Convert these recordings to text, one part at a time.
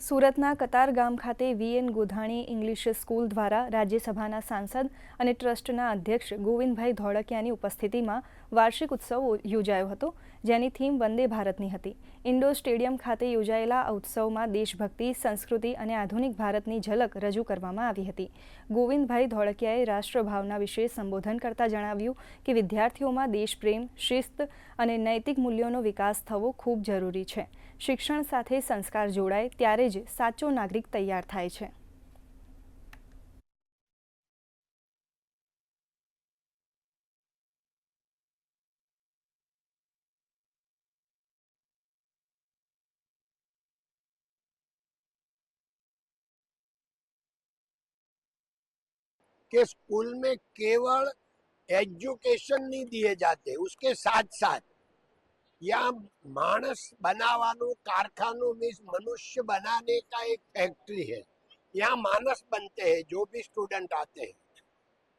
સુરતના કતારગામ ખાતે VN Godhani English school દ્વારા રાજ્યસભાના સાંસદ અને ટ્રસ્ટના અધ્યક્ષ ગોવિંદભાઈ ધોળકિયાની ઉપસ્થિતિમાં વાર્ષિક ઉત્સવ યોજાયો હતો, જેની થીમ વંદે ભારતની હતી। ઇન્ડોર સ્ટેડિયમ ખાતે યોજાયેલા આ ઉત્સવમાં દેશભક્તિ, સંસ્કૃતિ અને આધુનિક ભારતની ઝલક રજૂ કરવામાં આવી હતી। ગોવિંદભાઈ ધોળકિયાએ રાષ્ટ્રભાવના વિશે સંબોધન કરતા જણાવ્યું કે વિદ્યાર્થીઓમાં દેશપ્રેમ, શિસ્ત અને નૈતિક મૂલ્યોનો વિકાસ થવો ખૂબ જરૂરી છે। શિક્ષણ સાથે સંસ્કાર જોડાય ત્યારે જ સાચો નાગરિક તૈયાર થાય છે। कि स्कूल में केवल एजुकेशन नहीं दिए जाते, उसके साथ साथ यहाँ मानस बनावानो कारखानो मीन्स मनुष्य बनाने का एक फैक्ट्री है। यहाँ मानस बनते हैं, जो भी स्टूडेंट आते हैं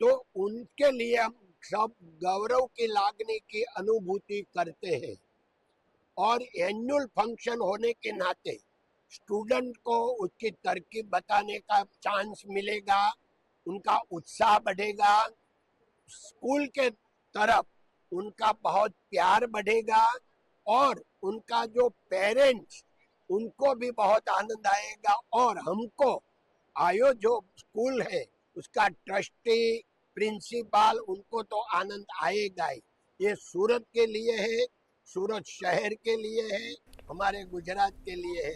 तो उनके लिए हम सब गौरव की लागनी की अनुभूति करते हैं। और एनुअल फंक्शन होने के नाते स्टूडेंट को उसकी तरकीब बताने का चांस मिलेगा, उनका उत्साह बढ़ेगा, स्कूल के तरफ उनका बहुत प्यार बढ़ेगा और उनका जो पेरेंट्स उनको भी बहुत आनंद आएगा। और हमको आयो जो स्कूल है उसका ट्रस्टी, प्रिंसिपल, उनको तो आनंद आएगा ही। ये सूरत के लिए है, सूरत शहर के लिए है, हमारे गुजरात के लिए है।